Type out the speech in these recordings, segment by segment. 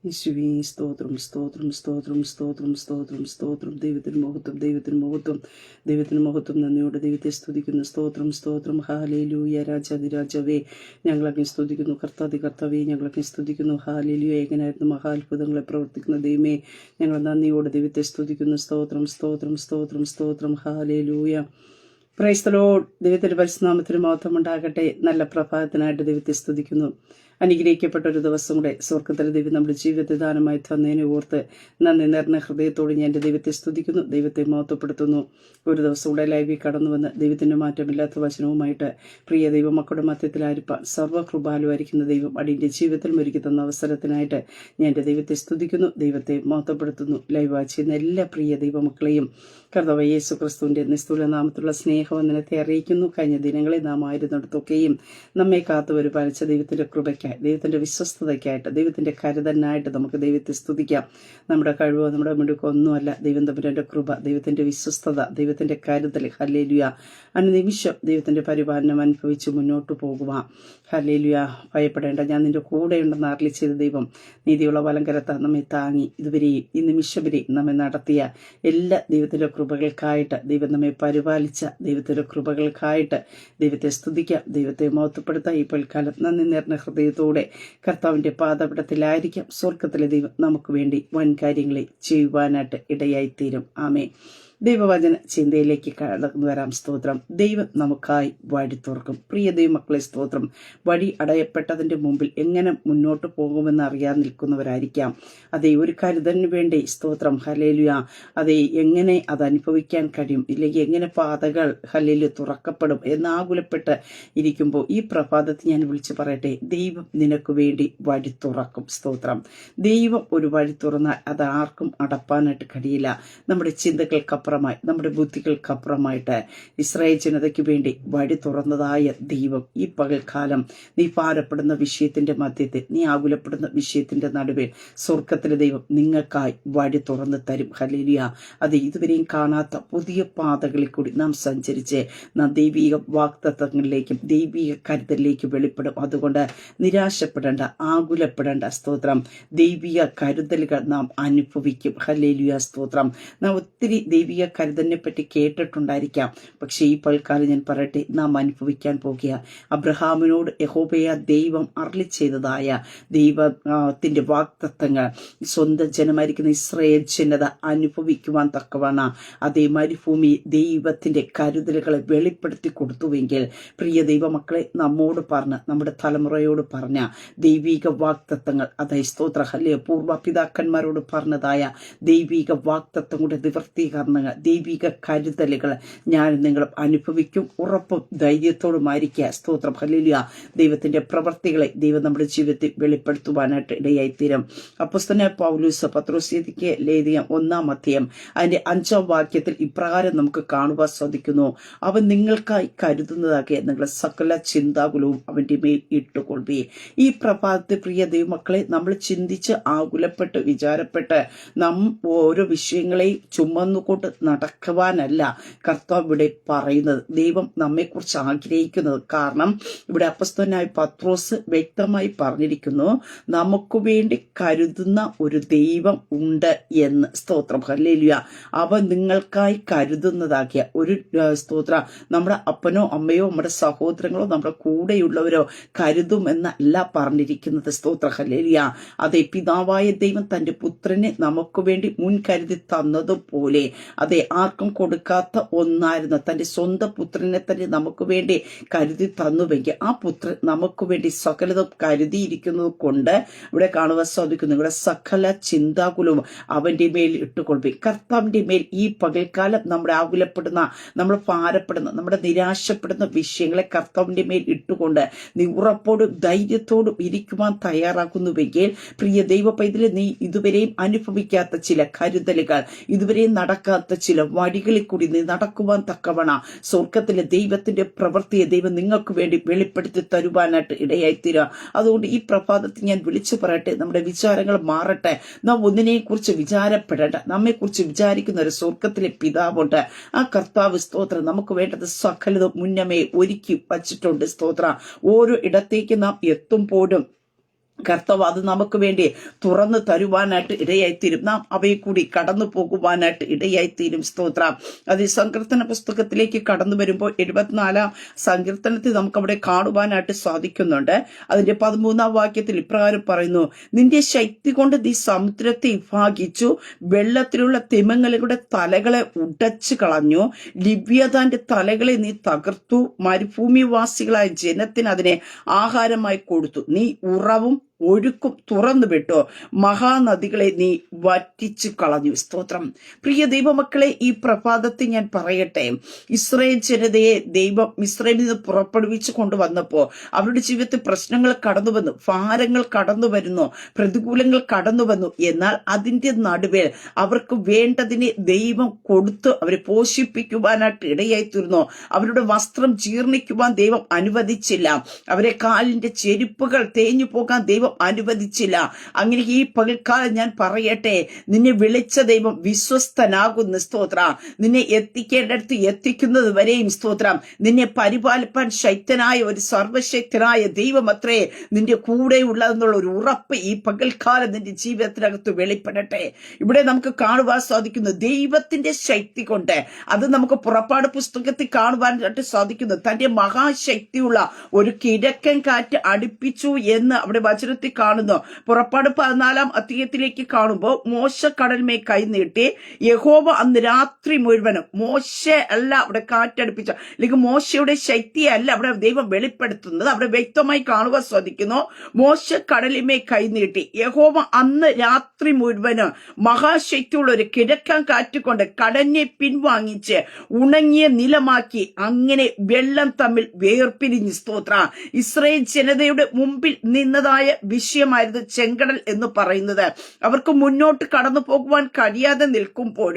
യേശുവേ സ്തോത്രം സ്തോത്രം സ്തോത്രം സ്തോത്രം സ്തോത്രം സ്തോത്രം. ദൈവത്തിന് മഹത്വം, ദൈവത്തിന് മഹത്വം, ദൈവത്തിന് മഹത്വം. നന്ദിയോടെ ദൈവത്തെ സ്തുതിക്കുന്നു. സ്തോത്രം സ്തോത്രം. ഹല്ലേലൂയ. രാജാതിരാജാവേ ഞങ്ങളൊക്കെ സ്തുതിക്കുന്നു. കർത്താവേ ഞങ്ങളൊക്കെ സ്തുതിക്കുന്നു. ഹല്ലേലൂയ. ഏകനായിരുന്നു മഹാത്ഭുതങ്ങളെ പ്രവർത്തിക്കുന്ന ദൈവമേ ഞങ്ങൾ നന്ദിയോടെ ദൈവത്തെ സ്തുതിക്കുന്നു. സ്തോത്രം സ്തോത്രം സ്തോത്രം സ്തോത്രം. ഹല്ലേലൂയ. Praise the Lord. ദൈവത്തിന്റെ പരിശുദ്ധനാമത്തിന് മഹത്വം ഉണ്ടാകട്ടെ. നല്ല പ്രഭാതത്തിനായിട്ട് ദൈവത്തെ സ്തുതിക്കുന്നു. അനുഗ്രഹിക്കപ്പെട്ട ഒരു ദിവസം കൂടെ സ്വർഗത്തിലെ ദൈവം നമ്മുടെ ജീവിതത്തെ ദാനമായി തന്നതിനെ ഓർത്ത് നന്ദി നിറഞ്ഞ ഹൃദയത്തോടെ ഞാൻ എൻ്റെ ദൈവത്തെ സ്തുതിക്കുന്നു, ദൈവത്തെ മഹത്വപ്പെടുത്തുന്നു. ഒരു ദിവസം കൂടെ ലൈവിൽ കടന്നു വന്ന് ദൈവത്തിന്റെ മാറ്റമില്ലാത്ത വചനവുമായിട്ട് പ്രിയ ദൈവമക്കളുടെ മധ്യത്തിലായിരിക്കാൻ സർവ്വകൃപാലുവായിരിക്കുന്ന ദൈവം അടിയന്റെ ജീവിതത്തിൽ ഒരുക്കി തന്ന അവസരത്തിനായിട്ട് ഞാൻ എൻ്റെ ദൈവത്തെ സ്തുതിക്കുന്നു, ദൈവത്തെ മഹത്വപ്പെടുത്തുന്നു. ലൈവ് വാച്ച് ചെയ്യുന്ന എല്ലാ പ്രിയ ദൈവമക്കളെയും കർത്താവ് യേശു ക്രിസ്തുവിന്റെ നിസ്തുല നാമത്തിലുള്ള സ്നേഹവന്ദനത്തെ അറിയിക്കുന്നു. കഴിഞ്ഞ ദിനങ്ങളിൽ നാം ആയിരുന്നിടത്തൊക്കെയും നമ്മെ കാത്തു പരിപാലിച്ച ദൈവത്തിന്റെ കൃപയ്ക്കായി, ദൈവത്തിന്റെ വിശ്വസ്തതയ്ക്കായിട്ട്, ദൈവത്തിന്റെ കരുതലിനായിട്ട് നമുക്ക് ദൈവത്തെ സ്തുതിക്കാം. നമ്മുടെ കഴിവോ നമ്മുടെ മിടുക്കോ ഒന്നുമല്ല, ദൈവം തമ്പുരാന്റെ കൃപ, ദൈവത്തിന്റെ വിശ്വസ്തത, ദൈവത്തിന്റെ കരുതൽ. ഹല്ലേലൂയ. അനുനിമിഷം ദൈവത്തിന്റെ പരിപാലനം അനുഭവിച്ച് മുന്നോട്ട് പോകുക. ഹല്ലേലൂയ. ഭയപ്പെടേണ്ട, ഞാൻ നിന്റെ കൂടെയുണ്ടെന്ന് അരുളി ചെയ്ത ദൈവം നീതിയുള്ള വലങ്കരത്ത നമ്മെ താങ്ങി ഇതുവരെയും ഈ നിമിഷം വരെ നമ്മെ നടത്തിയ എല്ലാ ദൈവത്തിന്റെ കൃപകൾക്കായിട്ട്, ദൈവം നമ്മെ പരിപാലിച്ച ദൈവത്തിന്റെ കൃപകൾക്കായിട്ട് ദൈവത്തെ സ്തുതിക്കാം, ദൈവത്തെ മഹത്വപ്പെടുത്താം. ഈ പൽക്കാലം നന്ദി നിറഞ്ഞ ഹൃദയത്തോടെ കർത്താവിന്റെ പാദപീഠത്തിലായിരിക്കാം. സ്വർഗത്തിലെ ദൈവം നമുക്ക് വേണ്ടി വൻ കാര്യങ്ങളെ ചെയ്യുവാനായിട്ട് ഇടയായിത്തീരും. ആമേ. ദൈവവചന ചിന്തയിലേക്ക് കടന്നു വരാം. സ്തോത്രം. ദൈവം നമുക്കായി വഴി തുറക്കും. പ്രിയ ദൈവമക്കളെ സ്തോത്രം. വഴി അടയപ്പെട്ടതിന്റെ മുമ്പിൽ എങ്ങനെ മുന്നോട്ട് പോകുമെന്ന് അറിയാൻ നിൽക്കുന്നവരായിരിക്കാം. അതേ ഒരു കരുതലിന് വേണ്ടി സ്തോത്രം. ഹല്ലേലൂയ. അതേ എങ്ങനെ അത് അനുഭവിക്കാൻ കഴിയും, ഇല്ലെങ്കിൽ എങ്ങനെ പാതകൾ ഹല്ലേലൂയ തുറക്കപ്പെടും എന്നാകുലപ്പെട്ട് ഇരിക്കുമ്പോൾ ഈ പ്രഭാതത്തിൽ ഞാൻ വിളിച്ചു പറയട്ടെ, ദൈവം നിനക്ക് വേണ്ടി വഴി തുറക്കും. സ്തോത്രം. ദൈവം ഒരു വഴി തുറന്നാൽ അത് ആർക്കും അടപ്പാനായിട്ട് കഴിയില്ല. നമ്മുടെ ചിന്തകൾക്കപ്പുറമായി, നമ്മുടെ ബുദ്ധികൾക്കപ്പുറമായിട്ട് ഇസ്രായേൽ ജനതയ്ക്ക് വേണ്ടി വഴി തുറന്നതായ ദൈവം ഈ പകൽക്കാലം നീ ഭാരപ്പെടുന്ന വിഷയത്തിന്റെ മധ്യത്തിൽ, നീ ആകുലപ്പെടുന്ന വിഷയത്തിന്റെ നടുവിൽ സ്വർഗത്തിലെ ദൈവം നിങ്ങൾക്കായി വഴി തുറന്നു തരും. ഹല്ലേലൂയ. അത് ഇതുവരെയും കാണാത്ത പുതിയ പാതകളിൽ കൂടി നാം സഞ്ചരിച്ച് നാം ദൈവിക വാഗ്ദത്തങ്ങളിലേക്കും ദൈവിക കരുതലിലേക്കും വെളിപ്പെടും. അതുകൊണ്ട് നിരാശപ്പെടേണ്ട, ആകുലപ്പെടേണ്ട. സ്തോത്രം. ദൈവിക കരുതലുകൾ നാം അനുഭവിക്കും. ഹല്ലേലൂയ. സ്തോത്രം. നാം ഒത്തിരി ദൈവിക കരുതലിനെ പറ്റി കേട്ടിട്ടുണ്ടായിരിക്കാം. പക്ഷെ ഈ പൽക്കാലം ഞാൻ പറയട്ടെ, നാം അനുഭവിക്കാൻ പോകുക അബ്രഹാമിനോട് യഹോവയ ദൈവം അരുളി ചെയ്തതായ ദൈവത്തിന്റെ വാഗ്ദത്തങ്ങൾ സ്വന്തം ജനമായിരിക്കുന്ന ഇസ്രായേൽ ജനത അനുഭവിക്കുവാൻ തക്കവണ്ണം അതേ മരുഭൂമി ദൈവത്തിന്റെ കരുതലുകളെ വെളിപ്പെടുത്തി കൊടുത്തുവെങ്കിൽ പ്രിയ ദൈവമക്കളെ നമ്മോട് പറഞ്ഞ, നമ്മുടെ തലമുറയോട് പറഞ്ഞ ദൈവിക വാഗ്ദത്തങ്ങൾ, അതായത് സ്തോത്ര ഹല്ലേലൂയ, പൂർവ്വ പിതാക്കന്മാരോട് പറഞ്ഞതായ ദൈവിക വാഗ്ദത്തങ്ങളുടെ നിവർത്തീകരണങ്ങൾ, ദൈവിക കരുതലുകൾ ഞാൻ നിങ്ങളും അനുഭവിക്കും. ഉറപ്പും ധൈര്യത്തോടുമായിരിക്കുക. സ്തോത്രം. ഹല്ലേലൂയ. ദൈവത്തിന്റെ പ്രവർത്തികളെ ദൈവം നമ്മുടെ ജീവിതത്തിൽ വെളിപ്പെടുത്തുവാനായിട്ട് ഇടയായിത്തീരും. അപ്പോസ്തലനായ പൗലോസ് പത്രോസ്യക്ക് ലേഖിയ 1-ാം അധ്യായം അതിന്റെ 5-ാം വാക്യത്തിൽ ഇപ്രകാരം നമുക്ക് കാണുവാൻ സാധിക്കുന്നു. അവൻ നിങ്ങൾക്കായി കരുതുന്നതാകിയ നിങ്ങളുടെ സകല ചിന്താകുലവും അവന്റെ മേൽ ഇട്ടുകൊള്ളുകയെ. ഈ പ്രഭാതത്തെ പ്രിയ ദൈവമക്കളെ നമ്മൾ ചിന്തിച്ച് ആകുലപ്പെട്ട് വിചാരപ്പെട്ട് നാം ഓരോ വിഷയങ്ങളെയും ചുമന്നുകൊണ്ട് നടക്കുവാനല്ല കർത്താവ് ഇവിടെ പറയുന്നത്, ദൈവം നമ്മെക്കുറിച്ച് ആഗ്രഹിക്കുന്നത്. കാരണം ഇവിടെ അപ്പോസ്തലനായ പത്രോസ് വ്യക്തമായി പറഞ്ഞിരിക്കുന്നു, നമുക്ക് വേണ്ടി കരുതുന്ന ഒരു ദൈവം ഉണ്ട് എന്ന്. സ്തോത്രം. ഹല്ലേലൂയ. അവൻ നിങ്ങൾക്കായി കരുതുന്നതാക്കിയ ഒരു സ്തോത്ര, നമ്മുടെ അപ്പനോ അമ്മയോ നമ്മുടെ സഹോദരങ്ങളോ നമ്മുടെ കൂടെയുള്ളവരോ കരുതുമെന്നല്ല പറഞ്ഞിരിക്കുന്നത്. സ്തോത്ര. ഹല്ലേലൂയ. അതെ, പിതാവായ ദൈവം തന്റെ പുത്രനെ നമുക്ക് വേണ്ടി മുൻകരുതി തന്നതുപോലെ, അതെ, ആർക്കും കൊടുക്കാത്ത ഒന്നായിരുന്നു തന്റെ സ്വന്തം പുത്രനെ തന്നെ നമുക്ക് വേണ്ടി കരുതി തന്നുവെങ്കിൽ ആ പുത്രൻ നമുക്ക് വേണ്ടി സകലതും കരുതിയിരിക്കുന്നത് കൊണ്ട് ഇവിടെ കാണുവാൻ സാധിക്കുന്നു. ഇവിടെ സകല ചിന്താകുലവും അവന്റെ മേൽ ഇട്ടുകൊള്ളും. കർത്താവിന്റെ മേൽ ഈ പകൽക്കാലം നമ്മുടെ ആകുലപ്പെടുന്ന, നമ്മൾ ഭാരപ്പെടുന്ന, നമ്മുടെ നിരാശപ്പെടുന്ന വിഷയങ്ങളെ കർത്താവിന്റെ മേൽ ഇട്ടുകൊണ്ട് നീ ഉറപ്പോടും ധൈര്യത്തോടും ഇരിക്കുവാൻ തയ്യാറാക്കുന്നുവെങ്കിൽ പ്രിയ ദൈവ പൈതലെ, നീ ഇതുവരെയും അനുഭവിക്കാത്ത ചില കരുതലുകൾ, ഇതുവരെയും നടക്കാത്ത ചില വഴികളിൽ കൂടി നീ നടക്കുവാൻ തക്കവണ സ്വർഗത്തിലെ ദൈവത്തിന്റെ പ്രവൃത്തിയെ ദൈവം നിങ്ങൾക്ക് വേണ്ടി വെളിപ്പെടുത്തി തരുവാനായിട്ട് ഇടയായിത്തീരുക. അതുകൊണ്ട് ഈ പ്രഭാതത്തിൽ ഞാൻ വിളിച്ചു പറയട്ടെ, നമ്മുടെ വിചാരങ്ങൾ മാറട്ടെ. നാം ഒന്നിനെയും കുറിച്ച് വിചാരപ്പെടേണ്ട, നമ്മെക്കുറിച്ച് വിചാരിക്കുന്ന ഒരു സ്വർഗത്തിലെ പിതാവുണ്ട്. ആ കർത്താവ് സ്തോത്രം നമുക്ക് വേണ്ടത് സകലതും മുന്നമേ ഒരുക്കി വച്ചിട്ടുണ്ട്. സ്തോത്ര. ഓരോ ഇടത്തേക്ക് നാം എത്തുമ്പോഴും കർത്താവ് അത് നമുക്ക് വേണ്ടി തുറന്നു തരുവാനായിട്ട് ഇടയായിത്തീരും. നാം അവയെ കൂടി കടന്നു പോകുവാനായിട്ട് ഇടയായിത്തീരും. സ്തോത്രം. അത് ഈ സങ്കീർത്തന പുസ്തകത്തിലേക്ക് കടന്നു വരുമ്പോൾ 74 സങ്കീർത്തനത്തിൽ നമുക്ക് അവിടെ കാണുവാനായിട്ട് സാധിക്കുന്നുണ്ട്. അതിന്റെ 13 വാക്യത്തിൽ ഇപ്രകാരം പറയുന്നു: നിന്റെ ശക്തി കൊണ്ട് നീ സമുദ്രത്തെ വിഭാഗിച്ചു, വെള്ളത്തിലുള്ള തിമിംഗലങ്ങളുടെ തലകളെ ഉടച്ചു കളഞ്ഞു, ലിവ്യതാന്റെ തലകളെ നീ തകർത്തു, മരുഭൂമിവാസികളായ ജനത്തിന് അതിനെ ആഹാരമായി കൊടുത്തു. നീ ഉറവും ഒഴുക്കും തുറന്നു വിട്ടോ, മഹാനദികളെ നീ വറ്റിച്ചു കളഞ്ഞു. സ്തോത്രം. പ്രിയ ദൈവമക്കളെ, ഈ പ്രഭാതത്തിൽ ഞാൻ പറയട്ടെ, ഇസ്രായേൽ ജനതയെ ദൈവം മിസ്രൈമിൽ നിന്ന് പുറപ്പെടുവിച്ചു കൊണ്ടുവന്നപ്പോ അവരുടെ ജീവിതത്തിൽ പ്രശ്നങ്ങൾ കടന്നു വന്നു, ഭാരങ്ങൾ കടന്നു വരുന്നു, പ്രതികൂലങ്ങൾ കടന്നു വന്നു. എന്നാൽ അതിന്റെ നടുവിൽ അവർക്ക് വേണ്ടതിനെ ദൈവം കൊടുത്ത് അവരെ പോഷിപ്പിക്കുവാനായിട്ട് ഇടയായിത്തീർന്നു. അവരുടെ വസ്ത്രം ജീർണിക്കുവാൻ ദൈവം അനുവദിച്ചില്ല. അവരെ കാലിന്റെ ചെരുപ്പുകൾ തേഞ്ഞു പോകാൻ ദൈവം അനുവദിച്ചില്ല. അങ്ങനെ ഈ പകൽക്കാലം ഞാൻ പറയട്ടെ, നിന്നെ വിളിച്ച ദൈവം വിശ്വസ്തനാകുന്നു. സ്തോത്ര. നിന്നെ എത്തിക്കേണ്ടടുത്ത് എത്തിക്കുന്നത് വരെയും സ്തോത്രം. നിന്നെ പരിപാലിപ്പാൻ ശക്തനായ ഒരു സർവശക്തനായ ദൈവം അത്രേ നിന്റെ കൂടെ ഉള്ളതെന്നുള്ള ഒരു ഉറപ്പ് ഈ പകൽക്കാലം നിന്റെ ജീവിതത്തിനകത്ത് വെളിപ്പെടട്ടെ. ഇവിടെ നമുക്ക് കാണുവാൻ സാധിക്കുന്നു ദൈവത്തിന്റെ ശക്തി കൊണ്ട്. അത് നമുക്ക് പുറപ്പാട് പുസ്തകത്തിൽ കാണുവാനായിട്ട് സാധിക്കുന്നു. തന്റെ മഹാശക്തിയുള്ള ഒരു കിഴക്കൻ കാറ്റ് അടുപ്പിച്ചു എന്ന് അവിടെ വചനത്തിൽ കാണുന്നു. പുറപ്പാട് 14 അധ്യായത്തിലേക്ക് കാണുമ്പോൾ മോശ കടൽമേ കൈനീട്ടി, യഹോവ അന്ന് രാത്രി മുഴുവനും, മോശ അല്ല അവിടെ കാറ്റടുപ്പിച്ച, അല്ലെങ്കിൽ മോശയുടെ ശക്തിയല്ല അവിടെ ദൈവം വെളിപ്പെടുത്തുന്നത്. അവിടെ വ്യക്തമായി കാണുവാൻ സാധിക്കുന്നു. മോശ കടലിമേ കൈനീട്ടി, യഹോവ അന്ന് രാത്രി മുഴുവനും മഹാശക്തിയുള്ള ഒരു കിഴക്കൻ കാറ്റുകൊണ്ട് കടലിനെ പിൻവാങ്ങിച്ച് ഉണങ്ങിയ നിലമാക്കി. അങ്ങനെ വെള്ളം തമ്മിൽ വേർപിരിഞ്ഞ്. സ്തോത്ര. ഇസ്രായേൽ ജനതയുടെ മുമ്പിൽ നിന്നതായ വിഷയമായിരുന്നു ചെങ്കടൽ എന്ന് പറയുന്നത്. അവർക്ക് മുന്നോട്ട് കടന്നു പോകുവാൻ കഴിയാതെ നിൽക്കുമ്പോൾ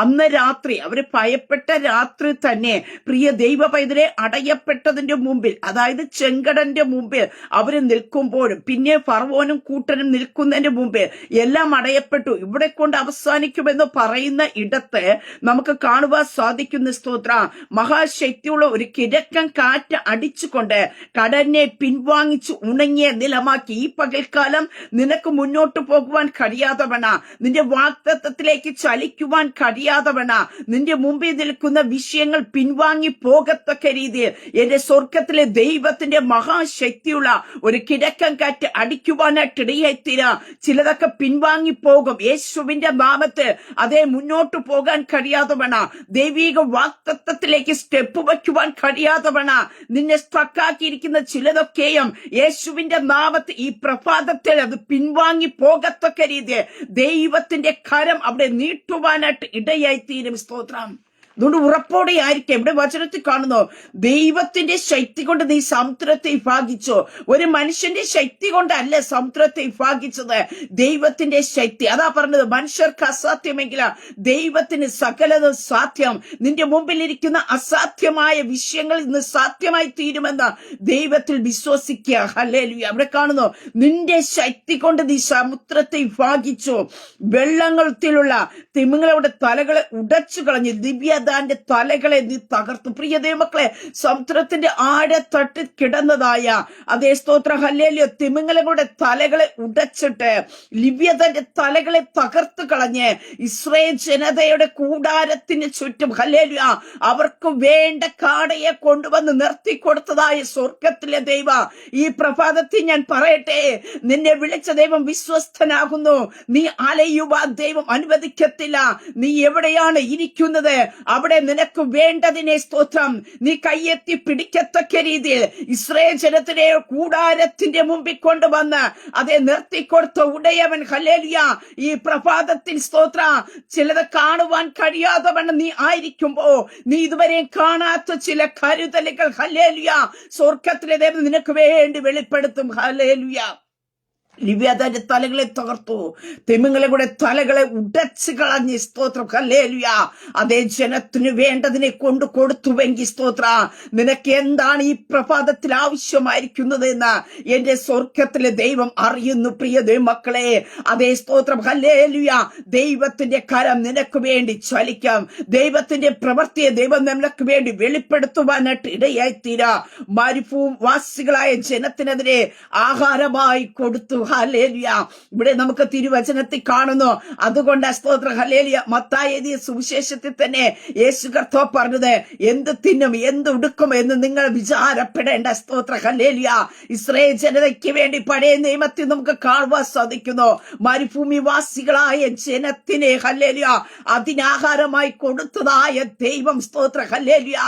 അന്ന് രാത്രി, അവര് ഭയപ്പെട്ട രാത്രി തന്നെ, പ്രിയ ദൈവ പൈതലെ, അടയപ്പെട്ടതിന്റെ മുമ്പിൽ, അതായത് ചെങ്കടലിന്റെ മുമ്പിൽ അവര് നിൽക്കുമ്പോഴും, പിന്നെ ഫറവോനും കൂട്ടനും നിൽക്കുന്നതിന്റെ മുമ്പിൽ എല്ലാം അടയപ്പെട്ടു. ഇവിടെ കൊണ്ട് അവസാനിക്കുമെന്ന് പറയുന്ന ഇടത്ത് നമുക്ക് കാണുവാൻ സാധിക്കുന്ന സ്തോത്ര, മഹാശക്തിയുള്ള ഒരു കിഴക്കൻ കാറ്റ് അടിച്ചുകൊണ്ട് കടലിനെ പിൻവാങ്ങിച്ചു ഉണങ്ങിയ നിലമാക്കി. ഈ പകൽക്കാലം നിനക്ക് മുന്നോട്ട് പോകുവാൻ കഴിയാതവണ, നിന്റെ വാഗ്ദത്തത്തിലേക്ക് ചലിക്കുവാൻ കഴിയാതവണ, നിന്റെ മുമ്പിൽ നിൽക്കുന്ന വിഷയങ്ങൾ പിൻവാങ്ങി പോകത്തക്ക രീതിയിൽ എന്റെ സ്വർഗത്തിലെ ദൈവത്തിന്റെ മഹാശക്തിയുള്ള ഒരു കിഴക്കൻ കാറ്റ് അടിക്കുവാനായിട്ട് ഇടയായിത്തീരാ. ചിലതൊക്കെ പിൻവാങ്ങി പോകും യേശുവിന്റെ നാമത്തിൽ. അതേ മുന്നോട്ട് പോകാൻ കഴിയാതവണ, ദൈവിക വാഗ്ദത്തത്തിലേക്ക് സ്റ്റെപ്പ് വയ്ക്കുവാൻ കഴിയാതവണ നിന്നെ സ്ട്രക്കാക്കിയിരിക്കുന്ന ചിലതൊക്കെയും യേശുവിന്റെ നാമത്തിൽ ഈ പ്രഭാതത്തിൽ അത് പിൻവാങ്ങി പോകത്തക്ക രീതിയിൽ ദൈവത്തിന്റെ കരം അവിടെ നീട്ടുവാനായിട്ട് ഇടയായിത്തീരും. സ്തോത്രം. അതുകൊണ്ട് ഉറപ്പോടെ ആയിരിക്കും. ഇവിടെ വചനത്തിൽ കാണുന്നു, ദൈവത്തിന്റെ ശക്തി കൊണ്ട് നീ സമുദ്രത്തെ വിഭാഗിച്ചു. ഒരു മനുഷ്യന്റെ ശക്തി കൊണ്ടല്ല സമുദ്രത്തെ വിഭാഗിച്ചത്, ദൈവത്തിന്റെ ശക്തി. അതാ പറഞ്ഞത്, മനുഷ്യർക്ക് അസാധ്യമെങ്കിൽ ദൈവത്തിന് സകലതും സാധ്യം. നിന്റെ മുമ്പിലിരിക്കുന്ന അസാധ്യമായ വിഷയങ്ങൾ ഇന്ന് സാധ്യമായി തീരുമെന്ന് ദൈവത്തിൽ വിശ്വസിക്കുക. ഹല്ലേലൂയ. അവിടെ കാണുന്നു, നിന്റെ ശക്തി കൊണ്ട് നീ സമുദ്രത്തെ വിഭാഗിച്ചു, വെള്ളത്തിലുള്ള തിമിംഗലങ്ങളുടെ തലകളെ ഉടച്ചു കളഞ്ഞു, ദിവ്യതാന്റെ തലകളെ നീ തകർത്തു. പ്രിയ ദൈവമക്കളെ, സമുദ്രത്തിന്റെ ആഴത്തട്ട് കിടന്നതായ അതേ സ്തോത്ര ഹല്ലേലൂയ തിമിംഗലങ്ങളുടെ തലകളെ ഉടച്ചിട്ട് ലിവ്യതാന്റെ തലകളെ തകർത്ത് കളഞ്ഞ് ഇസ്രായേൽ ജനതയുടെ കൂടാരത്തിന് ചുറ്റും ഹല്ലേലൂയ അവർക്ക് വേണ്ട കാടയെ കൊണ്ടുവന്ന് നിർത്തിക്കൊടുത്തതായ സ്വർഗത്തിലെ ദൈവ, ഈ പ്രഭാതത്തിൽ ഞാൻ പറയട്ടെ, നിന്നെ വിളിച്ച ദൈവം വിശ്വസ്തനാകുന്നു. നീ അലയുവാൻ ദൈവം അനുവദിക്കത്തില്ല. നീ എവിടെയാണ് ഇരിക്കുന്നത് അവിടെ നിനക്ക് വേണ്ടതിനെ സ്തോത്രം നീ കയ്യെത്തി പിടിക്കത്തക്ക രീതിയിൽ ഇസ്രായേൽ ജനത്തിനെ കൂടാരത്തിന്റെ മുമ്പിൽ കൊണ്ടുവന്ന് അതെ നിർത്തിക്കൊടുത്ത ഉടയവൻ. ഹല്ലേലൂയ. ഈ പ്രഭാതത്തിൽ സ്തോത്ര ചിലത് കാണുവാൻ കഴിയാത്തവണ്ണം നീ ആയിരിക്കുമ്പോ, നീ ഇതുവരെ കാണാത്ത ചില കരുതലുകൾ ഹല്ലേലൂയ സ്വർഗത്തിലെ ദൈവം നിനക്ക് വേണ്ടി വെളിപ്പെടുത്തും. ഹല്ലേലൂയ. ലിവ്യതാന്റെ തലകളെ തകർത്തു, തിമിംഗലങ്ങളുടെ തലകളെ ഉടച്ചു കളഞ്ഞ് സ്തോത്രം. ഹല്ലേലൂയ. അതേ ജനത്തിന് വേണ്ടതിനെ കൊണ്ട് കൊടുത്തുവെങ്കിൽ സ്തോത്ര നിനക്ക് എന്താണ് ഈ പ്രഭാതത്തിൽ ആവശ്യമായിരിക്കുന്നത് എന്ന് എന്റെ സ്വർഗത്തിലെ ദൈവം അറിയുന്നു. പ്രിയ ദൈവമക്കളെ, അതേ സ്തോത്രം. ഹല്ലേലൂയ. ദൈവത്തിന്റെ കരം നിനക്ക് വേണ്ടി ചലിക്കാം. ദൈവത്തിന്റെ പ്രവൃത്തിയെ ദൈവം നിനക്ക് വേണ്ടി വെളിപ്പെടുത്തുവാനായിട്ട് ഇടയായിത്തീരാ. മരുഭൂവാസികളായ ജനത്തിനെതിരെ ആഹാരമായി കൊടുത്തു. ഹല്ലേലൂയ. ഇവിടെ നമുക്ക് തിരുവചനത്തിൽ കാണുന്നു. അതുകൊണ്ട് സ്തോത്ര ഹല്ലേലൂയ. മത്തായി എഴുതിയ സുവിശേഷത്തിൽ തന്നെ യേശു കർത്താവ് പറഞ്ഞത്, എന്ത് തിന്നും എന്ത് ഉടുക്കും എന്ന് നിങ്ങൾ വിചാരപ്പെടേണ്ട. സ്തോത്ര ഹല്ലേലൂയ. ഇസ്രായേൽ ജനതയ്ക്ക് വേണ്ടി പഴയ നിയമത്തിൽ നമുക്ക് കാണുവാൻ സാധിക്കുന്നു. മരുഭൂമിവാസികളായ ജനത്തിനെ ഹല്ലേലൂയ അതിനാഹാരമായി കൊടുത്തതായ ദൈവം സ്തോത്ര ഹല്ലേലൂയ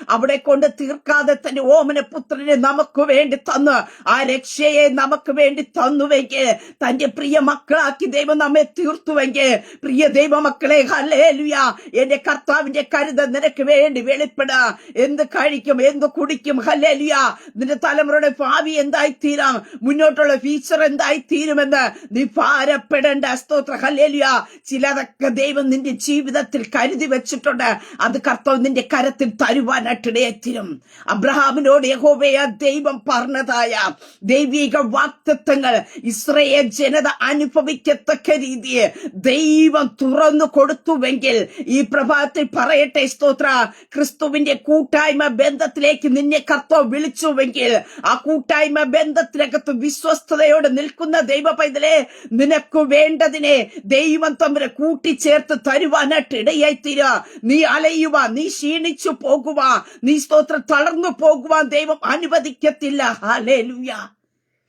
അവിടെ കൊണ്ട് തീർക്കാതെ തന്നെ ഓമന പുത്രനെ നമുക്ക് വേണ്ടി തന്ന് ആ രക്ഷയെ നമുക്ക് വേണ്ടി തന്നുവെങ്കിൽ, തന്റെ പ്രിയ മക്കളാക്കി ദൈവം നമ്മെ തീർത്തുവെങ്കിൽ, പ്രിയ ദൈവമക്കളെ ഹല്ലേലൂയ, എന്റെ കർത്താവിന്റെ കരുതൽ നിനക്ക് വേണ്ടി വെളിപ്പെടാ. എന്ത് കഴിക്കും എന്ത് കുടിക്കും ഹല്ലേലൂയ, നിന്റെ തലമുറയുടെ ഭാവി എന്തായി തീരാം, മുന്നോട്ടുള്ള ഫ്യൂച്ചർ എന്തായി തീരുമെന്ന് നീ ഭാരപ്പെടേണ്ട. സ്തോത്ര ഹല്ലേലൂയ. ചിലതൊക്കെ ദൈവം നിന്റെ ജീവിതത്തിൽ കരുതി വെച്ചിട്ടുണ്ട്. അത് കർത്താവ് നിന്റെ കരത്തിൽ തരുവാനായിട്ടിടയെത്തിരും. അബ്രഹാമിനോട് യഹോവയെ ദൈവം പറഞ്ഞതായ ദൈവിക വാഗ്ദത്തങ്ങൾ ഇസ്രായേൽ ജനത അനുഭവിക്കത്തക്ക രീതിയെ ദൈവം തുറന്നു കൊടുത്തുവെങ്കിൽ, ഈ പ്രഭാതത്തിൽ പറയട്ടെ സ്തോത്ര, ക്രിസ്തുവിന്റെ കൂട്ടായ്മ ബന്ധത്തിലേക്ക് നിന്നെ കർത്താവ് വിളിച്ചുവെങ്കിൽ, ആ കൂട്ടായ്മ ബന്ധത്തിനകത്ത് വിശ്വസ്തയോടെ നിൽക്കുന്ന ദൈവ പൈതലേ, നിനക്ക് വേണ്ടതിനെ ദൈവം തമ്മിൽ കൂട്ടിച്ചേർത്ത് തരുവാനായിട്ട് ഇടയായി തീരുക. നീ അലയുക, നീ ക്ഷീണിച്ചു പോകുക, നീ സ്തോത്രം തളർന്നു പോകുവാൻ ദൈവം അനുവദിക്കത്തില്ല. ഹല്ലേലൂയ.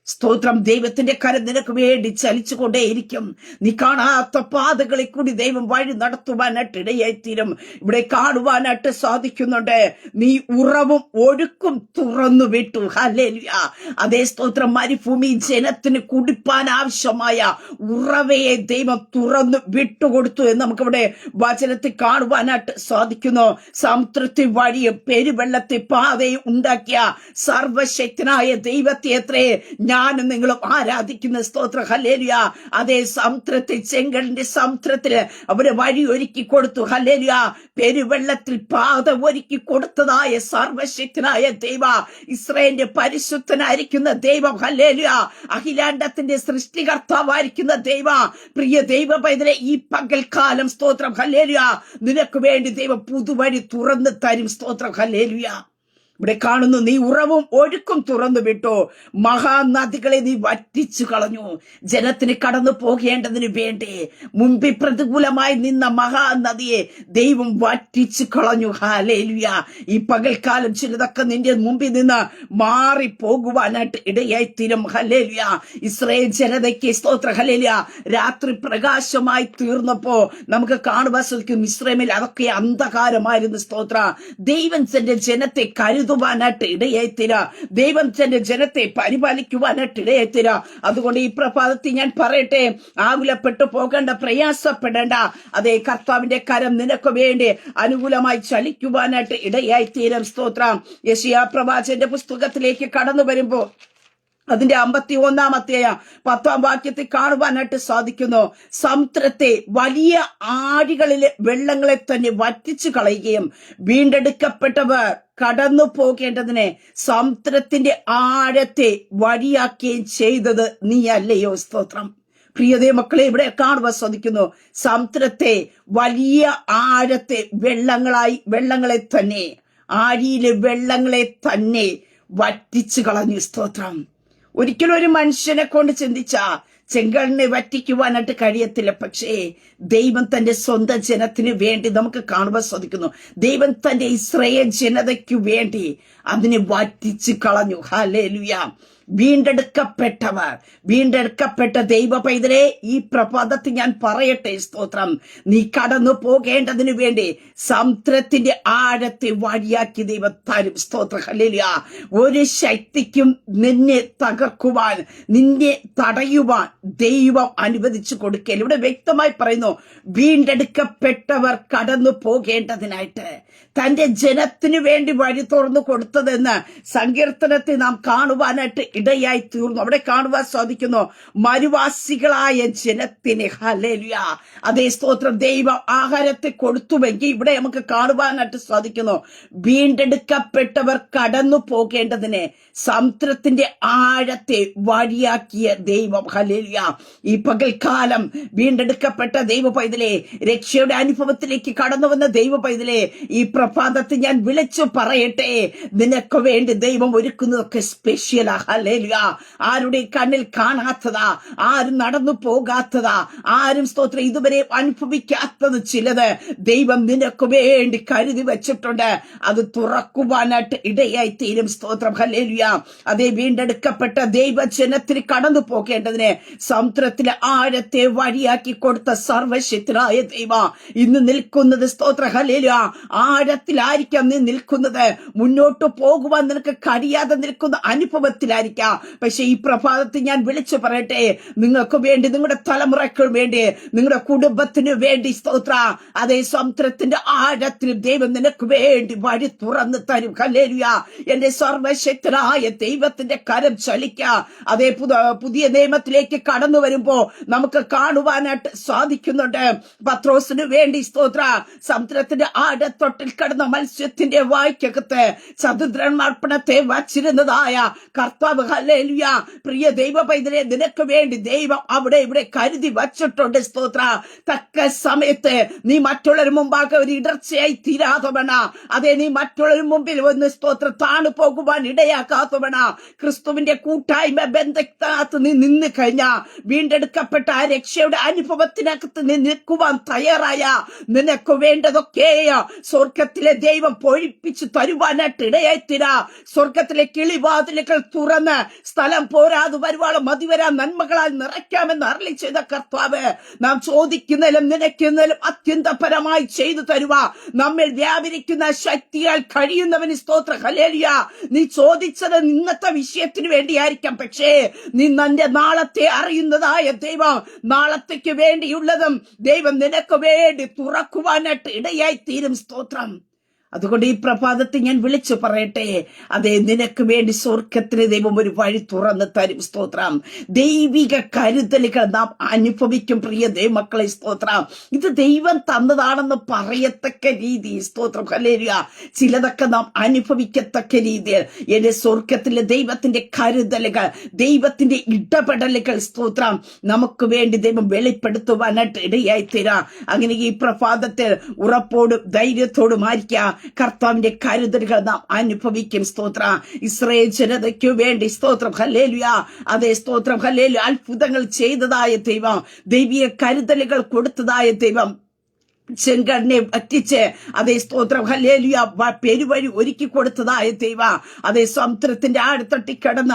സ്തോത്രം. ദൈവത്തിന്റെ കരം നിനക്ക് വേണ്ടി ചലിച്ചുകൊണ്ടേയിരിക്കും. നീ കാണാത്ത പാതകളിൽ കൂടി ദൈവം വഴി നടത്തുവാനായിട്ട് ഇടയായിത്തീരും. ഇവിടെ കാണുവാനായിട്ട് സാധിക്കുന്നുണ്ട്. നീ ഉറവും ഒഴുക്കും തുറന്നു വിട്ടു. ഹല്ലേലൂയ. അതേ സ്തോത്രം. മരുഭൂമി ജനത്തിന് കുടിപ്പാൻ ആവശ്യമായ ഉറവയെ ദൈവം തുറന്നു വിട്ടുകൊടുത്തു എന്ന് നമുക്കിവിടെ വചനത്തിൽ കാണുവാനായിട്ട് സാധിക്കുന്നു. സമുദ്രത്തിൽ വഴിയും പെരുവെള്ളത്തിൽ പാതയും ഉണ്ടാക്കിയ സർവശക്തനായ ദൈവത്തെ എത്രേ ഞാനും നിങ്ങളും ആരാധിക്കുന്ന. സ്തോത്ര ഹല്ലേലൂയ. അതേ സമുദ്രത്തിൽ, ചെങ്കടലിന്റെ സമുദ്രത്തില് അവര് വഴി ഒരുക്കി കൊടുത്തു. ഹല്ലേലൂയ. പെരുവെള്ളത്തിൽ പാത ഒരുക്കി കൊടുത്തതായ സർവശക്തനായ ദൈവ, ഇസ്രായേലിന്റെ പരിശുദ്ധനായിരിക്കുന്ന ദൈവം. ഹല്ലേലൂയ. അഖിലാണ്ടത്തിന്റെ സൃഷ്ടികർത്താവായിരിക്കുന്ന ദൈവ, പ്രിയ ദൈവ പൈതലെ, ഈ പകൽക്കാലം സ്തോത്രം ഹല്ലേലൂയ നിനക്ക് വേണ്ടി ദൈവം പുതുവഴി തുറന്നു തരും. സ്തോത്രം ഹല്ലേലൂയ. ഇവിടെ കാണുന്നു, നീ ഉറവും ഒഴുക്കും തുറന്നു വിട്ടു, മഹാനദികളെ നീ വറ്റിച്ചു കളഞ്ഞു. ജനത്തിന് കടന്നു പോകേണ്ടതിന് വേണ്ടി മുമ്പിൽ പ്രതികൂലമായി നിന്ന മഹാനദിയെ ദൈവം വറ്റിച്ചു കളഞ്ഞു. ഹല്ലേലൂയ. ഈ പകൽക്കാലം ചിലതൊക്കെ നിന്റെ മുമ്പിൽ നിന്ന് മാറി പോകുവാനായിട്ട് ഇടയായി തീരും. ഹല്ലേലൂയ. ഇസ്രായേൽ ജനതയ്ക്ക് സ്തോത്ര ഹല്ലേലൂയ രാത്രി പ്രകാശമായി തീർന്നപ്പോ നമുക്ക് കാണുവാൻ സാധിക്കും, ഇസ്രായേലിൽ അതൊക്കെ അന്ധകാരമായിരുന്നു. സ്തോത്ര. ദൈവം തന്റെ ജനത്തെ കരുതുവാനായിട്ട് ഇടയായിത്തീര, ദൈവം തന്റെ ജനത്തെ പരിപാലിക്കുവാനായിട്ട് ഇടയായിത്തീര. അതുകൊണ്ട് ഈ പ്രഭാതത്തിൽ ഞാൻ പറയട്ടെ, ആകുലപ്പെട്ടു പോകേണ്ട, പ്രയാസപ്പെടേണ്ട. അതേ കർത്താവിന്റെ കരം നിനക്ക് വേണ്ടി അനുകൂലമായി ചലിക്കുവാനായിട്ട് ഇടയായിത്തീരും. സ്തോത്രം. യെശയ്യാ പ്രവാചകന്റെ പുസ്തകത്തിലേക്ക് കടന്നു വരുമ്പോ അതിന്റെ 51-10 വാക്യത്തിൽ കാണുവാനായിട്ട് സാധിക്കുന്നു. സമുദ്രത്തെ വലിയ ആഴികളിലെ വെള്ളങ്ങളെ തന്നെ വറ്റിച്ചു കളയുകയും വീണ്ടെടുക്കപ്പെട്ടവർ കടന്നു പോകേണ്ടതിനെ സമുദ്രത്തിന്റെ ആഴത്തെ വഴിയാക്കുകയും ചെയ്തത് നീ അല്ലയോ. സ്തോത്രം. പ്രിയതേ മക്കളെ, ഇവിടെ കാണുവാൻ സാധിക്കുന്നു, സമുദ്രത്തെ വലിയ ആഴത്തെ വെള്ളങ്ങളെ തന്നെ, ആഴിയിലെ വെള്ളങ്ങളെ തന്നെ വറ്റിച്ചു കളഞ്ഞു. സ്തോത്രം. ഒരിക്കലും ഒരു മനുഷ്യനെ കൊണ്ട് ചിന്തിച്ച ചെങ്കടലിനെ വറ്റിക്കുവാനായിട്ട് കഴിയത്തില്ല. പക്ഷേ ദൈവം തന്റെ സ്വന്തം ജനത്തിന് വേണ്ടി നമുക്ക് കാണുവാൻ സാധിക്കുന്നു. ദൈവം തന്റെ ഇസ്രായേൽ ജനതയ്ക്കു വേണ്ടി അതിനെ വറ്റിച്ചു കളഞ്ഞു. ഹല്ലേലൂയ. വീണ്ടെടുക്കപ്പെട്ട ദൈവ പൈതലേ, ഈ പ്രഭാതത്തിൽ ഞാൻ പറയട്ടെ സ്തോത്രം, നീ കടന്നു പോകേണ്ടതിനു വേണ്ടി സമുദ്രത്തിന്റെ ആഴത്തെ വഴിയാക്കി ദൈവം തരും. സ്തോത്ര ഹല്ലേലൂയ. ഒരു ശക്തിക്കും നിന്നെ തകർക്കുവാൻ, നിന്നെ തടയുവാൻ ദൈവം അനുവദിച്ചു കൊടുക്കൽ. ഇവിടെ വ്യക്തമായി പറയുന്നു, വീണ്ടെടുക്കപ്പെട്ടവർ കടന്നു പോകേണ്ടതിനായിട്ട് തന്റെ ജനത്തിനു വേണ്ടി വഴി തുറന്നു കൊടുത്തതെന്ന് സങ്കീർത്തനത്തിൽ നാം കാണുവാനായിട്ട് ഇടയായി തീർന്നു. അവിടെ കാണുവാൻ സാധിക്കുന്നു, മരുവാസികളായ ജനത്തിന്. ഹല്ലേലൂയ. അതേ സ്തോത്രം. ദൈവം ആഹാരത്തെ കൊടുത്തുവെങ്കിൽ ഇവിടെ നമുക്ക് കാണുവാനായിട്ട് സാധിക്കുന്നു, വീണ്ടെടുക്കപ്പെട്ടവർ കടന്നു പോകേണ്ടതിന് സമുദ്രത്തിന്റെ ആഴത്തെ വഴിയാക്കിയ ദൈവം. ഹല്ലേലൂയ. ഈ പകൽക്കാലം വീണ്ടെടുക്കപ്പെട്ട ദൈവ പൈതലേ, രക്ഷയുടെ അനുഭവത്തിലേക്ക് കടന്നു വന്ന ദൈവ പൈതലേ, ഈ പ്രഭാതത്തിൽ ഞാൻ വിളിച്ചു പറയട്ടെ, നിനക്ക് വേണ്ടി ദൈവം ഒരുക്കുന്നതൊക്കെ സ്പെഷ്യലാ. ഹല്ലേലൂയ, ആരുടെ കണ്ണിൽ കാണാത്തതാ, ആരും നടന്നു പോകാത്തതാ, ആരും സ്തോത്രം ഇതുവരെ അനുഭവിക്കാത്തത് ചിലത് ദൈവം നിനക്ക് വേണ്ടി കരുതി വെച്ചിട്ടുണ്ട്. അത് തുറക്കുവാനായിട്ട് ഇടയായി തീരും. സ്തോത്രം ഹല്ലേലൂയ. അതേ വീണ്ടെടുക്കപ്പെട്ട ദൈവജനത്തിന് കടന്നു പോകേണ്ടതിന് സമുദ്രത്തിലെ ആഴത്തെ വഴിയാക്കി കൊടുത്ത സർവശക്തനായ ദൈവം ഇന്ന് നിൽക്കുന്നത്. സ്തോത്രം ഹല്ലേലൂയ. ആഴത്തിലായിരിക്കാം നീ നിൽക്കുന്നത്, മുന്നോട്ട് പോകുവാൻ നിനക്ക് കഴിയാതെ നിൽക്കുന്ന അനുഭവത്തിലായിരിക്കാം. പക്ഷെ ഈ പ്രഭാതത്തിൽ ഞാൻ വിളിച്ചു പറയട്ടെ, നിങ്ങൾക്ക് വേണ്ടി, നിങ്ങളുടെ തലമുറയ്ക്ക് വേണ്ടി, നിങ്ങളുടെ കുടുംബത്തിന് വേണ്ടി സ്തോത്ര അതേ സമുദ്രത്തിന്റെ ആഴത്തിൽ ദൈവം നിനക്ക് വേണ്ടി വഴി തുറന്നു തരും. ഹല്ലേലൂയ. എന്റെ സർവശക്തനായ ദൈവത്തിന്റെ കരം ചലിക്ക. അതേ പുതിയ നിയമത്തിലേക്ക് കടന്നു വരുമ്പോ നമുക്ക് കാണുവാനായിട്ട് സാധിക്കുന്നുണ്ട്. പത്രോസിന് വേണ്ടി സ്തോത്ര സമുദ്രത്തിന്റെ ആഴത്തൊട്ടിൽ കടന്ന മത്സ്യത്തിന്റെ വായ്ക്കകത്ത് ചതുദ്രന്മാർപ്പണത്തെ വച്ചിരുന്നതായ കർത്താവ് ഹല്ലേലൂയ. പ്രിയ ദൈവ പൈതലെ, നിനക്ക് വേണ്ടി ദൈവം അവിടെ ഇവിടെ കരുതി വച്ചിട്ടുണ്ട്. സ്തോത്ര തക്ക സമയത്ത് നീ മറ്റുള്ളവർ മുമ്പാകെ ഒരു ഇടർച്ചയായി തീരാതവണ, അതെ നീ മറ്റുള്ളവർ മുമ്പിൽ ഒന്ന് സ്തോത്ര താണു പോകുവാൻ ഇടയാക്കാത്തവണ, ക്രിസ്തുവിന്റെ കൂട്ടായ്മ ബന്ധത്തിനകത്ത് നീ നിന്ന് കഴിഞ്ഞ, വീണ്ടെടുക്കപ്പെട്ട ആ രക്ഷയുടെ അനുഭവത്തിനകത്ത് നീ നിൽക്കുവാൻ തയ്യാറായ, നിനക്ക് വേണ്ടതൊക്കെ സ്വർഗത്തിലെ ദൈവം പൊഴിപ്പിച്ചു തരുവാനായിട്ട് ഇടയായി തീരാ. സ്വർഗത്തിലെ കിളിവാതിലുകൾ തുറന്ന് സ്ഥലം പോരാതെ വരുവാളും മതിവരാ നന്മകളാൽ നിറയ്ക്കാമെന്ന് അരുളി ചെയ്ത കർത്താവ് നാം ചോദിക്കുന്നതിലും നനയ്ക്കുന്നതിലും അത്യന്തപരമായി ചെയ്തു തരുക, നമ്മിൽ വ്യാപരിക്കുന്ന ശക്തിയാൽ കഴിയുന്നവന് സ്തോത്ര ഹല്ലേലൂയ. നീ ചോദിച്ചത് ഇന്നത്തെ വിഷയത്തിന് വേണ്ടിയായിരിക്കാം, പക്ഷേ നീ നിന്റെ നാളത്തെ അറിയുന്നതായ ദൈവം നാളത്തേക്ക് വേണ്ടിയുള്ളതും ദൈവം നിനക്ക് വേണ്ടി തുറക്കുവാനായിട്ട് ഇടയായി തീരും. സ്തോത്രം. അതുകൊണ്ട് ഈ പ്രഭാതത്തിൽ ഞാൻ വിളിച്ചു പറയട്ടെ, അതെ നിനക്ക് വേണ്ടി സ്വർഗത്തിലെ ദൈവം ഒരു വഴി തുറന്നു തരും. സ്തോത്രം. ദൈവിക കരുതലുകൾ നാം അനുഭവിക്കും. പ്രിയ ദൈവമക്കളെ സ്തോത്രം. ഇത് ദൈവം തന്നതാണെന്ന് പറയത്തക്ക രീതി സ്തോത്രം ഹല്ലേലൂയ. ചിലതൊക്കെ നാം അനുഭവിക്കത്തക്ക രീതിയിൽ എന്റെ സ്വർഗത്തിലെ ദൈവത്തിന്റെ കരുതലുകൾ, ദൈവത്തിന്റെ ഇടപെടലുകൾ സ്തോത്രം നമുക്ക് വേണ്ടി ദൈവം വെളിപ്പെടുത്തുവാനായിട്ട് ഇടയായി തീരാം. അങ്ങനെ ഈ പ്രഭാതത്തിൽ ഉറപ്പോടും ധൈര്യത്തോടും ആയിരിക്കാം കർത്താവിന്റെ കരുതലുകൾ നാം അനുഭവിക്കും. സ്തോത്ര. ഇസ്രായേൽ ജനതയ്ക്കു വേണ്ടി സ്തോത്രം ഹല്ലേലൂയ. അതേ സ്തോത്രം ഹല്ലേലൂയ. അത്ഭുതങ്ങൾ ചെയ്തതായ ദൈവം, ദൈവിക കരുതലുകൾ കൊടുത്തതായ ദൈവം, ചെങ്കടനെ വറ്റിച്ച് അതേ സ്തോത്രം ഹല്ലേലൂയ പെരുവഴി ഒരുക്കി കൊടുത്തതായ ദൈവം, അതേ സമുദ്രത്തിന്റെ ആഴത്തൊട്ടി കിടന്ന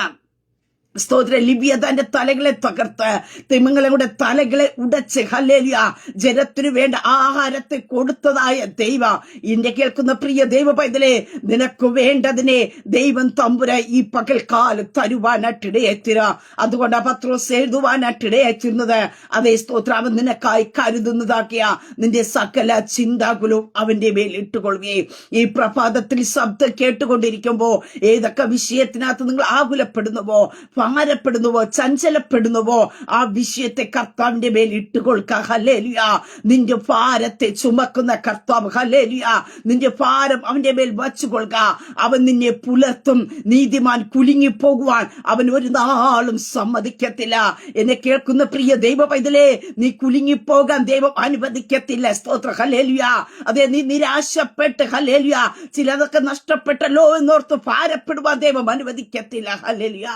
സ്തോത്ര ലിബിയ തന്റെ തലകളെ തകർത്ത് തിമിംഗലങ്ങളുടെ തലകളെ ഉടച്ച് ഹല്ലേലൂയ ജനത്തിനു വേണ്ട ആഹാരത്തെ കൊടുത്തതായ ദൈവം. ഇന്റെ കേൾക്കുന്ന പ്രിയ ദൈവ പൈതലേ, നിനക്ക് വേണ്ടതിനെ ദൈവം തമ്പുര ഈ പകൽക്കാലം തരുവാനായിട്ടിടയെത്തിര. അതുകൊണ്ട് പത്രോസ് എഴുതുവാനായിട്ടിടയെത്തുന്നത് അതേ സ്തോത്ര അവൻ നിനക്കായി കരുതുന്നതാക്കിയ നിന്റെ സകല ചിന്താകുലവും അവന്റെ മേൽ ഇട്ടുകൊള്ളുകയും. ഈ പ്രഭാതത്തിൽ ശബ്ദം കേട്ടുകൊണ്ടിരിക്കുമ്പോ ഏതൊക്കെ വിഷയത്തിനകത്ത് നിങ്ങൾ ആകുലപ്പെടുന്നുവോ, ഭാരപ്പെടുന്നുവോ, ചഞ്ചലപ്പെടുന്നുവോ, ആ വിഷയത്തെ കർത്താവിന്റെ മേൽ ഇട്ടുകൊടുക്ക. ഹല്ലേലൂയ. നിന്റെ ഭാരത്തെ ചുമക്കുന്ന കർത്താവ് ഹല്ലേലൂയ നിന്റെ ഭാരം അവന്റെ മേൽ വച്ചുകൊള്ളുക. അവൻ നിന്നെ പുലർത്തും. നീതിമാൻ കുലുങ്ങിപ്പോകുവാൻ അവൻ ഒരു നാളും സമ്മതിക്കത്തില്ല. എന്നെ കേൾക്കുന്ന പ്രിയ ദൈവ പൈതലേ, നീ കുലുങ്ങിപ്പോകാൻ ദൈവം അനുവദിക്കത്തില്ല. സ്തോത്ര ഹല്ലേലൂയ. അതെ നീ നിരാശപ്പെട്ട് ഹല്ലേലൂയ ചിലതൊക്കെ നഷ്ടപ്പെട്ടല്ലോ എന്നോർത്ത് ഭാരപ്പെടുവാൻ ദൈവം അനുവദിക്കത്തില്ല. ഹല്ലേലൂയ.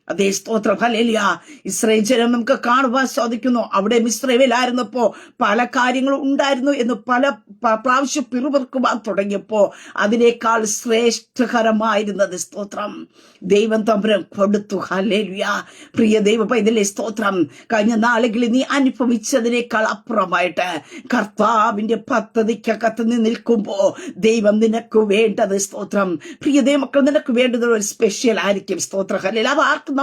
അതേ സ്തോത്രം ഹല്ലേലൂയ. ഇസ്രായേൽ ജനം നമുക്ക് കാണുവാൻ സാധിക്കുന്നു. അവിടെ മിസ്രൈമിലായിരുന്നപ്പോ പല കാര്യങ്ങളും ഉണ്ടായിരുന്നു എന്ന് പല പ്രാവശ്യം പിറുപിറുക്കുവാൻ തുടങ്ങിയപ്പോ അതിനേക്കാൾ ശ്രേഷ്ഠകരമായിരുന്നത് സ്തോത്രം ദൈവം തമ്പുരാൻ കൊടുത്തു. ഹല്ലേലൂയ. പ്രിയ ദൈവ പൈതലേ സ്തോത്രം. കഴിഞ്ഞ നാളുകളിൽ നീ അനുഭവിച്ചതിനേക്കാൾ അപ്പുറമായിട്ട് കർത്താവിന്റെ പദ്ധതിക്കകത്ത് നീ നിൽക്കുമ്പോ ദൈവം നിനക്ക് വേണ്ടത് സ്തോത്രം. പ്രിയ ദൈവമക്കൾ, നിനക്ക് വേണ്ടത് ഒരു സ്പെഷ്യൽ ആയിരിക്കും. സ്തോത്രം ഹല്ലേലൂയ. അത് ആർക്കും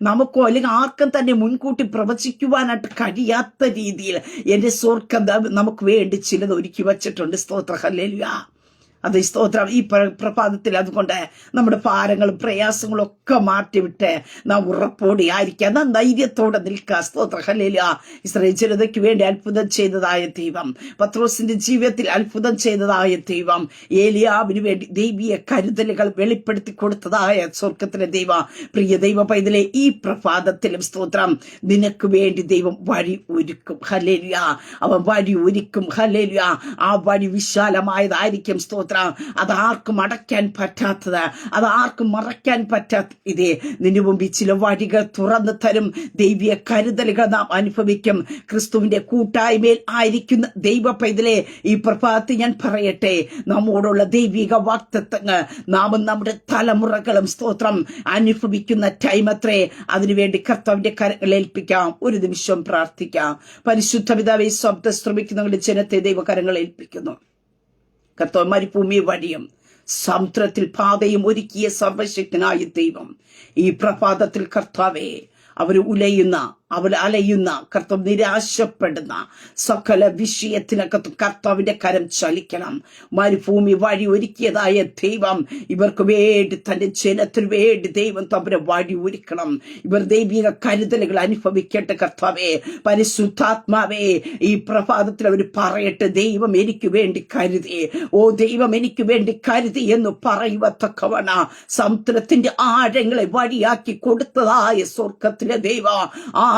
നമുക്കോ അല്ലെങ്കിൽ ആർക്കും തന്നെ മുൻകൂട്ടി പ്രവചിക്കുവാനായിട്ട് കഴിയാത്ത രീതിയിൽ എന്റെ സ്വർഗ്ഗം നമുക്ക് വേണ്ടി ചിലത് ഒരുക്കി വച്ചിട്ടുണ്ട്. സ്തോത്ര ഹല്ലേലൂയ. അത് സ്തോത്രം. ഈ പ്രഭാതത്തിൽ അതുകൊണ്ട് നമ്മുടെ ഭാരങ്ങളും പ്രയാസങ്ങളും ഒക്കെ മാറ്റിവിട്ട് നാം ഉറപ്പോടെ ആയിരിക്കാം, നാം ധൈര്യത്തോടെ നിൽക്കുക. സ്തോത്ര ഹല്ലേലൂയ. ഇസ്രായേൽ ജനതയ്ക്ക് വേണ്ടി അത്ഭുതം ചെയ്തതായ ദൈവം, പത്രോസിന്റെ ജീവിതത്തിൽ അത്ഭുതം ചെയ്തതായ ദൈവം, ഏലിയാവിന് വേണ്ടി ദൈവീയ കരുതലുകൾ വെളിപ്പെടുത്തി കൊടുത്തതായ സ്വർഗത്തിലെ ദൈവം. പ്രിയ ദൈവ പൈതലേ, ഈ പ്രഭാതത്തിലും സ്തോത്രം നിനക്ക് വേണ്ടി ദൈവം വഴി ഒരുക്കും. ഹല്ലേലൂയ. അവൻ വഴി ഒരുക്കും. ഹല്ലേലൂയ. ആ വഴി വിശാലമായതായിരിക്കും. സ്തോത്രം. സ്തോത്രം. അതാർക്കും അടയ്ക്കാൻ പറ്റാത്തത്, അതാർക്കും മറയ്ക്കാൻ പറ്റാത്ത ഇതേ നിന്റെ മുമ്പിൽ ചില വഴികൾ തുറന്നു തരും. ദൈവിക കരുതലുകൾ നാം അനുഭവിക്കും. ക്രിസ്തുവിന്റെ കൂട്ടായ്മയിൽ ആയിരിക്കുന്ന ദൈവ പൈതലെ, ഈ പ്രഭാതത്തിൽ ഞാൻ പറയട്ടെ, നമ്മോടുള്ള ദൈവിക വാഗ്ദത്തങ്ങൾ നാമും നമ്മുടെ തലമുറകളും സ്തോത്രം അനുഭവിക്കുന്ന ടൈം അത്രേ. അതിനുവേണ്ടി കർത്താവിന്റെ കരങ്ങൾ ഏൽപ്പിക്കാം. ഒരു നിമിഷം പ്രാർത്ഥിക്കാം. പരിശുദ്ധ പിതാവേ, ശബ്ദം ശ്രമിക്കുന്നവരുടെ ജനത്തെ ദൈവകരങ്ങൾ ഏൽപ്പിക്കുന്നു. കർത്താവ് മരുഭൂമി വഴിയും സമുദ്രത്തിൽ പാതയും ഒരുക്കിയ സർവശക്തനായ ദൈവം, ഈ പ്രഭാതത്തിൽ കർത്താവേ, അവർ അലയുന്ന കർത്താവ്, നിരാശപ്പെടുന്ന സകല വിഷയത്തിനകത്തും കർത്താവിന്റെ കരം ചലിക്കണം. മരുഭൂമി വഴി ഒരുക്കിയതായ ദൈവം ഇവർക്ക് വേണ്ടി, തന്റെ ജനത്തിന് വേണ്ടി ദൈവം തമ്മിലെ വഴി ഒരുക്കണം. ഇവർ ദൈവിക കരുതലുകൾ അനുഭവിക്കട്ടെ. കർത്താവേ, പരിശുദ്ധാത്മാവേ, ഈ പ്രഭാതത്തിൽ അവർ പറയട്ടെ, ദൈവം എനിക്ക് വേണ്ടി കരുതി, ഓ ദൈവം എനിക്ക് വേണ്ടി കരുതി എന്ന് പറയുവത്തക്കവണ സമുദ്രത്തിന്റെ ആഴങ്ങളെ വഴിയാക്കി കൊടുത്തതായ സ്വർഗത്തിലെ ദൈവം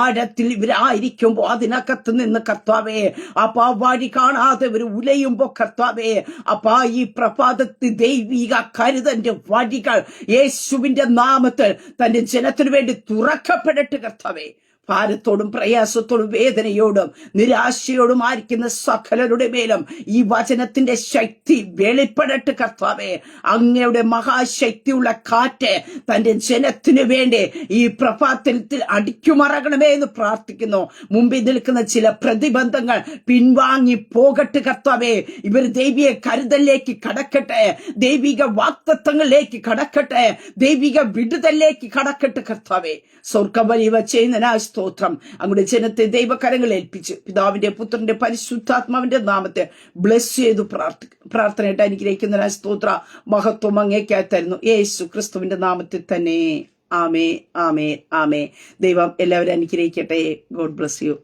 ആഴത്തിൽ ഇവരായിരിക്കുമ്പോ അതിനകത്ത് നിന്ന് കർത്താവേ, അപ്പാ വഴി കാണാതെ ഇവർ ഉലയുമ്പോ കർത്താവേ, അപ്പാ ഈ പ്രഭാതത്തിൽ ദൈവിക കരുതന്റെ വഴികൾ യേശുവിന്റെ നാമത്തിൽ തന്റെ ജനത്തിനു വേണ്ടി തുറക്കപ്പെടട്ടെ. കർത്താവേ, ഭാരത്തോടും പ്രയാസത്തോടും വേദനയോടും നിരാശയോടും ആയിരിക്കുന്ന സകലരുടെ മേലും ഈ വചനത്തിന്റെ ശക്തി വെളിപ്പെടട്ടെ. കർത്താവേ, അങ്ങയുടെ മഹാശക്തിയുള്ള കാറ്റ് തന്റെ ജനത്തിനു വേണ്ടി ഈ പ്രഭാതത്തിൽ അടിക്കുമറകണമേ എന്ന് പ്രാർത്ഥിക്കുന്നു. മുമ്പിൽ നിൽക്കുന്ന ചില പ്രതിബന്ധങ്ങൾ പിൻവാങ്ങി പോകട്ടെ. കർത്താവേ, ഇവർ ദൈവിക കരുതലിലേക്ക് കടക്കട്ടെ, ദൈവിക വാഗ്ദത്തങ്ങളിലേക്ക് കടക്കട്ടെ, ദൈവിക വിടുതലിലേക്ക് കടക്കട്ടെ. കർത്താവേ, സ്വർഗവലിവ ചെയ്യുന്നതിനായി സ്തോത്രം. അങ്ങയുടെ ജനത്തെ ദൈവകരങ്ങൾ ഏൽപ്പിച്ച് പിതാവിന്റെ പുത്രന്റെ പരിശുദ്ധാത്മാവിന്റെ നാമത്തെ ബ്ലെസ് ചെയ്തു പ്രാർത്ഥനയായിട്ട് അനുഗ്രഹിക്കുന്നതിനായി സ്തോത്ര. മഹത്വം അങ്ങേക്കായി തരുന്നു യേശു ക്രിസ്തുവിന്റെ നാമത്തിൽ തന്നെ. ആമേ, ആമേ, ആമേ. ദൈവം എല്ലാവരും അനുഗ്രഹിക്കട്ടെ. God bless you.